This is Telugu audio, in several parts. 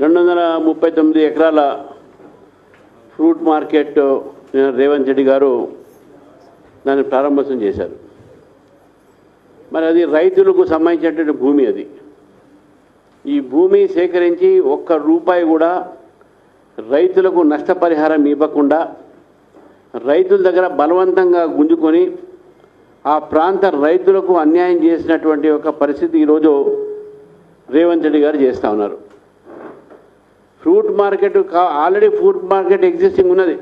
239 ఎకరాల ఫ్రూట్ మార్కెట్ రేవంత్ రెడ్డి గారు దాన్ని ప్రారంభోత్సవం చేశారు. మరి అది రైతులకు సంబంధించినటువంటి భూమి. అది ఈ భూమి సేకరించి ఒక్క రూపాయి కూడా రైతులకు నష్టపరిహారం ఇవ్వకుండా రైతుల దగ్గర బలవంతంగా గుంజుకొని ఆ ప్రాంత రైతులకు అన్యాయం చేసినటువంటి ఒక పరిస్థితి ఈరోజు రేవంత్ రెడ్డి గారు చేస్తూ ఉన్నారు. Fruit market already fruit market existing ఉన్నది.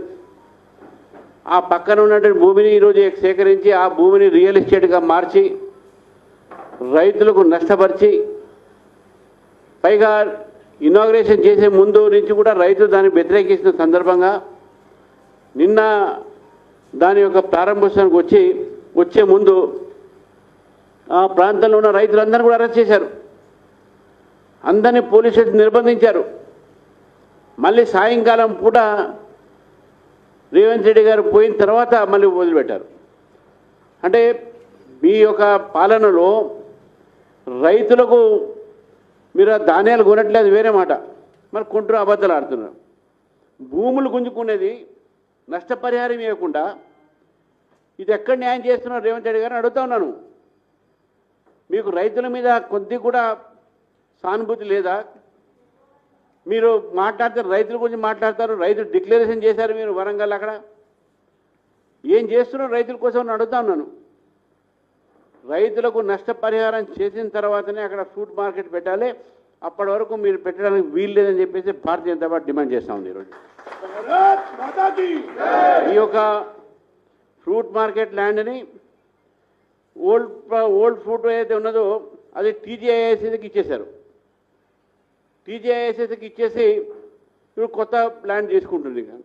ఆ పక్కన ఉన్నటువంటి భూమిని ఈరోజు సేకరించి ఆ భూమిని రియల్ ఎస్టేట్గా మార్చి రైతులకు నష్టపరిచి, పైగా ఇనాగ్రేషన్ చేసే ముందు నుంచి కూడా రైతులు దాన్ని వ్యతిరేకిస్తున్న సందర్భంగా నిన్న దాని యొక్క ప్రారంభోత్సవానికి వచ్చే ముందు ఆ ప్రాంతంలో ఉన్న రైతులందరినీ కూడా అరెస్ట్ చేశారు. అందరినీ పోలీసు స్టేషన్ నిర్బంధించారు. మళ్ళీ సాయంకాలం పూట రేవంత్ రెడ్డి గారు పోయిన తర్వాత మళ్ళీ వదిలిపెట్టారు. అంటే మీ యొక్క పాలనలో రైతులకు మీరు ధాన్యాలు కొనట్లేదు వేరే మాట, మరి కొంటూ అబద్ధాలు ఆడుతున్నారు. భూములు గుంజుకునేది నష్టపరిహారం ఇవ్వకుండా ఇది ఎక్కడ న్యాయం చేస్తున్నారు రేవంత్ రెడ్డి గారిని అడుగుతా ఉన్నాను. మీకు రైతుల మీద కొద్ది కూడా సానుభూతి లేదా? మీరు మాట్లాడతారు, రైతుల గురించి మాట్లాడతారు, రైతులు డిక్లరేషన్ చేశారు మీరు వరంగల్. అక్కడ ఏం చేస్తున్నారు రైతుల కోసం అడుగుతా ఉన్నాను. రైతులకు నష్టపరిహారం చేసిన తర్వాతనే అక్కడ ఫ్రూట్ మార్కెట్ పెట్టాలి, అప్పటి వరకు మీరు పెట్టడానికి వీలు లేదని చెప్పేసి భారతీయ జనతా పార్టీ డిమాండ్ చేస్తూ ఉంది. ఈరోజు ఈ యొక్క ఫ్రూట్ మార్కెట్ ల్యాండ్ని ఓల్డ్ ఫ్రూట్ ఏదైతే ఉన్నదో అది టీజీఐఎస్సీకి ఇచ్చేశారు. టీజీఐఎస్సీకి ఇచ్చేసి ఇప్పుడు కొత్త ల్యాండ్ తీసుకుంటుంది. కానీ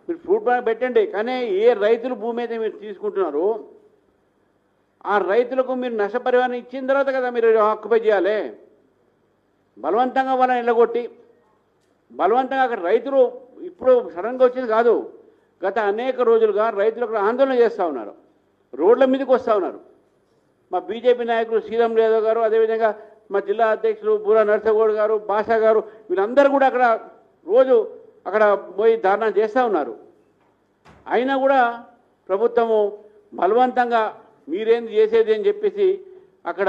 మీరు ఫ్రూట్ మార్కెట్ పెట్టండి, కానీ ఏ రైతులు భూమి అయితే మీరు తీసుకుంటున్నారో ఆ రైతులకు మీరు నష్టపరిహారం ఇచ్చిన తర్వాత కదా మీరు ఆక్యుపై చేయాలి. బలవంతంగా వాళ్ళని నిలగొట్టి బలవంతంగా అక్కడ రైతులు ఇప్పుడు సడన్గా వచ్చేది కాదు, గత అనేక రోజులుగా రైతులకు ఆందోళన చేస్తూ ఉన్నారు, రోడ్ల మీదకి వస్తూ ఉన్నారు. మా బీజేపీ నాయకులు శ్రీరామ్ యాదవ్ గారు, అదేవిధంగా మా జిల్లా అధ్యక్షులు బూరా నరసగౌడ్ గారు, భాషా గారు, వీళ్ళందరూ కూడా అక్కడ రోజు అక్కడ పోయి ధారణ చేస్తూ ఉన్నారు. అయినా కూడా ప్రభుత్వము బలవంతంగా మీరేంది చేసేది అని చెప్పేసి అక్కడ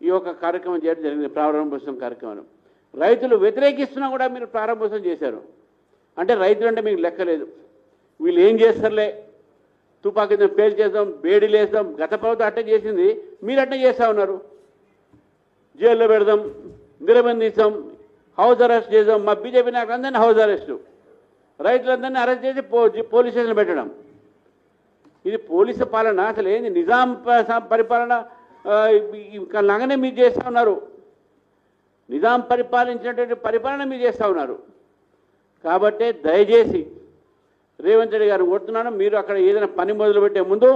ఈ యొక్క కార్యక్రమం చేయడం జరిగింది. ప్రారంభోత్సవం కార్యక్రమం రైతులు వ్యతిరేకిస్తున్నా కూడా మీరు ప్రారంభోత్సవం చేశారు. అంటే రైతులు అంటే మీకు లెక్కలేదు. వీళ్ళు ఏం చేస్తారులే, తుపాకీ పేల్చేద్దాం, బేడీలు వేస్తాం, గత ప్రభుత్వం అట్టే చేసింది, మీరు అట్టే చేస్తూ ఉన్నారు. జైల్లో పెడదాం, నిర్బంధిస్తాం, హౌస్ అరెస్ట్ చేద్దాం. మా బీజేపీ నాయకులందరినీ హౌస్ అరెస్టు, రైతులందరినీ అరెస్ట్ చేసి పోలీస్ స్టేషన్ పెట్టడం. ఇది పోలీసు పాలన అసలు ఏంది? నిజాం పరిపాలన లాగానే మీరు చేస్తూ ఉన్నారు. నిజాం పరిపాలించినటువంటి పరిపాలన మీరు చేస్తూ ఉన్నారు. కాబట్టి దయచేసి రేవంత్ రెడ్డి గారు కోరుతున్నాను, మీరు అక్కడ ఏదైనా పని మొదలుపెట్టే ముందు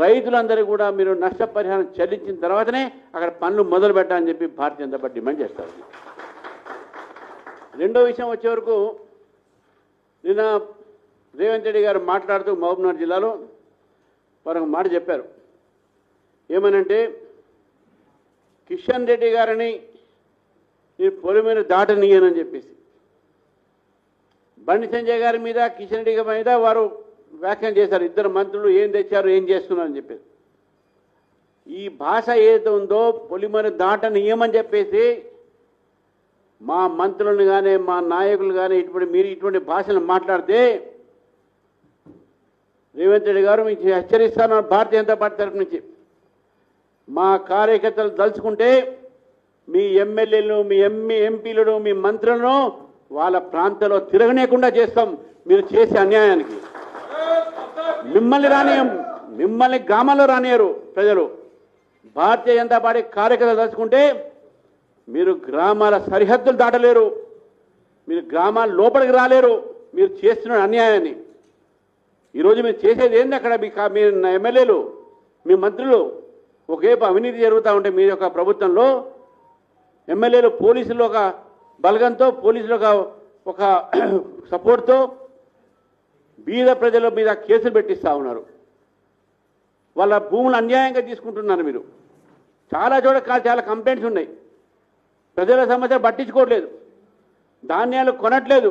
రైతులందరూ కూడా మీరు నష్టపరిహారం చెల్లించిన తర్వాతనే అక్కడ పనులు మొదలు పెట్టాలని చెప్పి భారతీయ జనతా పార్టీ డిమాండ్ చేస్తారు. రెండో విషయం వచ్చే వరకు నిన్న రేవంత్ రెడ్డి గారు మాట్లాడుతూ మహబూబ్నగర్ జిల్లాలో వారు మాట చెప్పారు. ఏమనంటే కిషన్ రెడ్డి గారిని నేను పొలి మీద దాటనీయనని చెప్పేసి బండి సంజయ్ గారి మీద, కిషన్ రెడ్డి గారి మీద వారు వ్యాఖ్యానం చేశారు. ఇద్దరు మంత్రులు ఏం తెచ్చారు, ఏం చేస్తున్నారని చెప్పేసి. ఈ భాష ఏదైతే ఉందో పొలిమేర దాటనీయమని చెప్పేసి మా మంత్రులను కానీ మా నాయకులు కానీ మీరు ఇటువంటి భాషను మాట్లాడితే రేవంత్ రెడ్డి గారు మీకు హెచ్చరిస్తాను భారతీయ జనతా పార్టీ తరఫు నుంచి. మా కార్యకర్తలు దలుచుకుంటే మీ ఎమ్మెల్యేలను, మీ ఎంపీలను, మీ మంత్రులను వాళ్ళ ప్రాంతంలో తిరగనేకుండా చేస్తాం. మీరు చేసే అన్యాయానికి మిమ్మల్ని గ్రామాల్లో రానియరు ప్రజలు. భారతీయ జనతా పార్టీ కార్యకర్తలు దలుచుకుంటే మీరు గ్రామాల సరిహద్దులు దాటలేరు, మీరు గ్రామాల లోపలికి రాలేరు. మీరు చేస్తున్న అన్యాయాన్ని ఈరోజు మీరు చేసేది ఏంది? అక్కడ మీ ఎమ్మెల్యేలు, మీ మంత్రులు ఒకవైపు అవినీతి జరుగుతూ ఉంటే మీ యొక్క ప్రభుత్వంలో ఎమ్మెల్యేలు పోలీసులు ఒక బలగంతో, పోలీసులు ఒక సపోర్ట్తో బీద ప్రజల మీద కేసులు పెట్టిస్తూ ఉన్నారు. వాళ్ళ భూములు అన్యాయంగా తీసుకుంటున్నారు. మీరు చాలా కంప్లైంట్స్ ఉన్నాయి. ప్రజల సమస్యలు పట్టించుకోవట్లేదు. ధాన్యాలు కొనట్లేదు,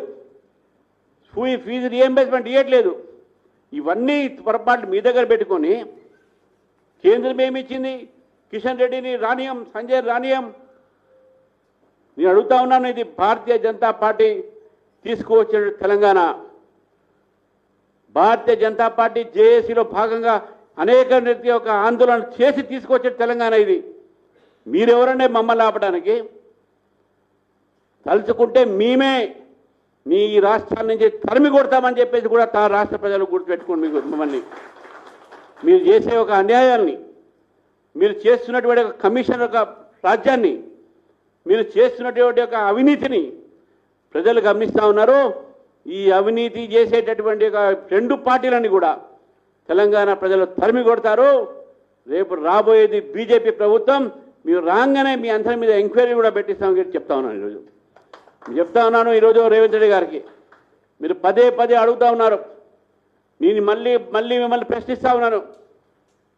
ఫీజు రియంబర్స్మెంట్ ఇవ్వట్లేదు. ఇవన్నీ పొరపాట్లు మీ దగ్గర పెట్టుకొని కేంద్రం ఏమిచ్చింది? కిషన్ రెడ్డిని రానియం, సంజయ్ రానియం. నేను అడుగుతా ఉన్నాను, ఇది భారతీయ జనతా పార్టీ తీసుకువచ్చిన తెలంగాణ. భారతీయ జనతా పార్టీ జేఏసీలో భాగంగా అనేక రీతి ఒక ఆందోళన చేసి తీసుకొచ్చే తెలంగాణ ఇది. మీరెవరంటే మమ్మల్ని ఆపడానికి? తలుచుకుంటే మేమే మీ రాష్ట్రాల నుంచి తరిమి కొడతామని చెప్పేసి కూడా రాష్ట్ర ప్రజలు గుర్తుపెట్టుకోండి. మీకు మిమ్మల్ని మీరు చేసే ఒక అన్యాయాన్ని, మీరు చేస్తున్నటువంటి ఒక కమిషన్ ఒక రాజ్యాన్ని, మీరు చేస్తున్నటువంటి ఒక అవినీతిని ప్రజలు గమనిస్తూ ఉన్నారు. ఈ అవినీతి చేసేటటువంటి ఒక రెండు పార్టీలని కూడా తెలంగాణ ప్రజలు తరిమి కొడతారు. రేపు రాబోయేది బీజేపీ ప్రభుత్వం. మీరు రాగానే మీ అందరి మీద ఎంక్వైరీ కూడా పెట్టిస్తామని చెప్తా ఉన్నాను. ఈరోజు రేవంత్ రెడ్డి గారికి మీరు పదే పదే అడుగుతూ ఉన్నారు. నేను మళ్ళీ మిమ్మల్ని ప్రశ్నిస్తూ ఉన్నాను.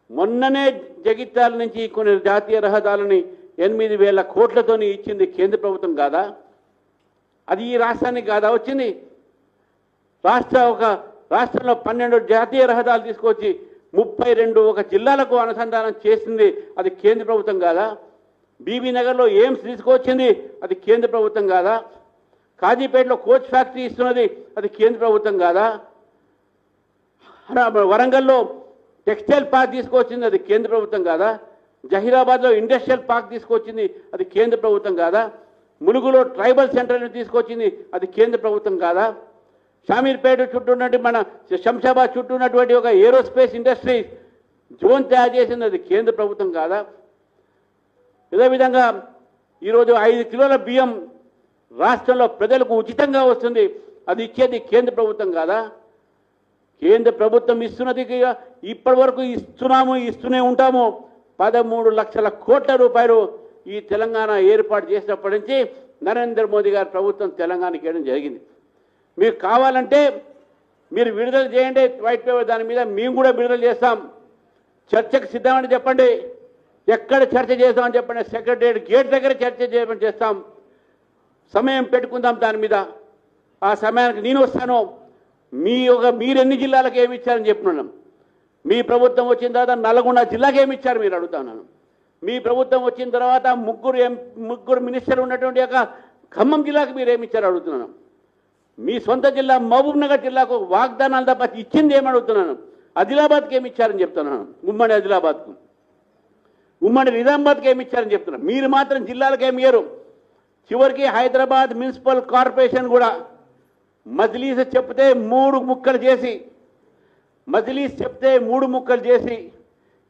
మొన్ననే జగిత్యాల నుంచి కొన్ని జాతీయ రహదారులని 8,000 కోట్లతో ఇచ్చింది కేంద్ర ప్రభుత్వం కాదా? అది ఈ రాష్ట్రానికి కాదా వచ్చింది? రాష్ట్రంలో 12 జాతీయ రహదారులు తీసుకొచ్చి 32 ఒక జిల్లాలకు అనుసంధానం చేసింది అది కేంద్ర ప్రభుత్వం కాదా? బీబీ నగర్లో ఎయిమ్స్ తీసుకొచ్చింది అది కేంద్ర ప్రభుత్వం కాదా? కాజీపేటలో కోచ్ ఫ్యాక్టరీ ఇస్తున్నది అది కేంద్ర ప్రభుత్వం కాదా? వరంగల్లో టెక్స్టైల్ పార్క్ తీసుకొచ్చింది అది కేంద్ర ప్రభుత్వం కాదా? జహీరాబాద్లో ఇండస్ట్రియల్ పార్క్ తీసుకొచ్చింది అది కేంద్ర ప్రభుత్వం కాదా? ములుగులో ట్రైబల్ సెంటర్ని తీసుకొచ్చింది అది కేంద్ర ప్రభుత్వం కాదా? షామీర్పేట చుట్టూ ఉన్నటువంటి మన శంషాబాద్ చుట్టూ ఉన్నటువంటి ఒక ఏరోస్పేస్ ఇండస్ట్రీ జోన్ తయారు చేసింది అది కేంద్ర ప్రభుత్వం కాదా? ఇదే విధంగా ఈరోజు 5 కిలోల బియ్యం రాష్ట్రంలో ప్రజలకు ఉచితంగా వస్తుంది, అది ఇచ్చేది కేంద్ర ప్రభుత్వం కాదా? కేంద్ర ప్రభుత్వం ఇస్తున్నది ఇప్పటి వరకు ఇస్తూనే ఉంటాము. 13 లక్షల కోట్ల రూపాయలు ఈ తెలంగాణ ఏర్పాటు చేసినప్పటి నుంచి నరేంద్ర మోదీ గారి ప్రభుత్వం తెలంగాణకి ఇవ్వడం జరిగింది. మీకు కావాలంటే మీరు విడుదల చేయండి వైట్ పేపర్, దాని మీద మేము కూడా విడుదల చేస్తాం. చర్చకు సిద్ధమని చెప్పండి, ఎక్కడ చర్చ చేస్తామని చెప్పండి, సెక్రటరియట్ గేట్ దగ్గర చర్చ చేయమని చేస్తాం. సమయం పెట్టుకుందాం దాని మీద. ఆ సమయానికి నేను వస్తాను. మీరు ఎన్ని జిల్లాలకు ఏమి ఇచ్చారని చెప్తున్నాను. మీ ప్రభుత్వం వచ్చిన తర్వాత నల్గొండ జిల్లాకి ఏమి ఇచ్చారు మీరు అడుగుతున్నాను. మీ ప్రభుత్వం వచ్చిన తర్వాత ముగ్గురు మినిస్టర్లు ఉన్నటువంటి ఒక ఖమ్మం జిల్లాకు మీరు ఏమి ఇచ్చారు అడుగుతున్నాను. మీ సొంత జిల్లా మహబూబ్ నగర్ జిల్లాకు వాగ్దానాలు తప్ప ఇచ్చింది ఏమి అడుగుతున్నాను. ఆదిలాబాద్కి ఏమి ఇచ్చారని చెప్తున్నాను. ఉమ్మడి ఆదిలాబాద్కు, ఉమ్మడి నిజామాబాద్కి ఏమి ఇచ్చారని చెప్తున్నాను. మీరు మాత్రం జిల్లాలకు ఏమి ఇయ్యరు. చివరికి హైదరాబాద్ మున్సిపల్ కార్పొరేషన్ కూడా మజ్లీస్ చెప్తే 3 ముక్కలు చేసి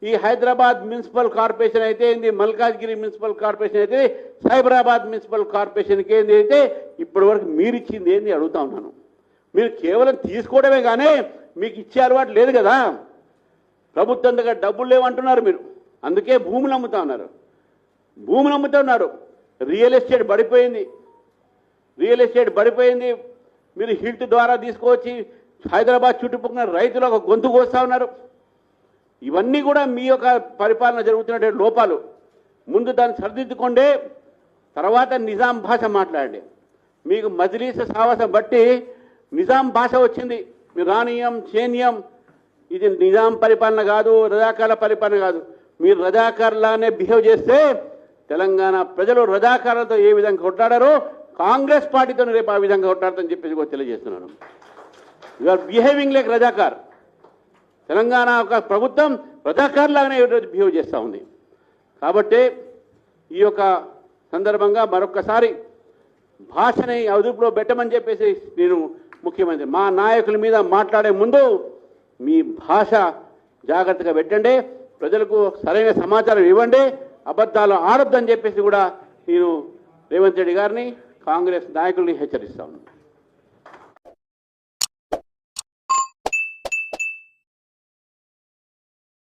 ఈ హైదరాబాద్ మున్సిపల్ కార్పొరేషన్ అయితే ఏంది, మల్కాజ్గిరి మున్సిపల్ కార్పొరేషన్ అయితే, సైబరాబాద్ మున్సిపల్ కార్పొరేషన్కి ఏంది అయితే ఇప్పటి వరకు మీరు ఇచ్చింది ఏంది అడుగుతా ఉన్నాను. మీరు కేవలం తీసుకోవడమే కానీ మీకు ఇచ్చే అలవాటు లేదు కదా. ప్రభుత్వం దగ్గర డబ్బులు లేవంటున్నారు మీరు, అందుకే భూములు అమ్ముతా ఉన్నారు. రియల్ ఎస్టేట్ పడిపోయింది. మీరు హిల్ట్ ద్వారా తీసుకువచ్చి హైదరాబాద్ చుట్టుపక్కల రైతులు ఒక గొంతు కోస్తా ఉన్నారు. ఇవన్నీ కూడా మీ యొక్క పరిపాలన జరుగుతున్నటువంటి లోపాలు. ముందు దాన్ని సరిదిద్దుకోండి, తర్వాత నిజాం భాష మాట్లాడండి. మీకు మజ్లీస్ సావాసం బట్టి నిజాం భాష వచ్చింది. మీరు రానియం చేనియం, ఇది నిజాం పరిపాలన కాదు, రజాకార్ల పరిపాలన కాదు. మీరు రజాకార్లానే బిహేవ్ చేస్తే తెలంగాణ ప్రజలు రజాకారులతో ఏ విధంగా కొట్లాడారో కాంగ్రెస్ పార్టీతో రేపు ఆ విధంగా కొట్లాడతారని చెప్పేసి కూడా తెలియజేస్తున్నాను. You are behaving like Razakar. Telangana ఒక ప్రభుత్వం రజాకార్లాగానే బిహేవ్ చేస్తూ ఉంది. కాబట్టి ఈ యొక్క సందర్భంగా మరొకసారి భాషని అదుపులో పెట్టమని చెప్పేసి నేను ముఖ్యమంత్రి మా నాయకుల మీద మాట్లాడే ముందు మీ భాష జాగ్రత్తగా పెట్టండి, ప్రజలకు సరైన సమాచారం ఇవ్వండి, అబద్ధాలు ఆడొద్దని చెప్పేసి కూడా నేను రేవంత్ రెడ్డి గారిని కాంగ్రెస్ నాయకుల్ని హెచ్చరిస్తాను.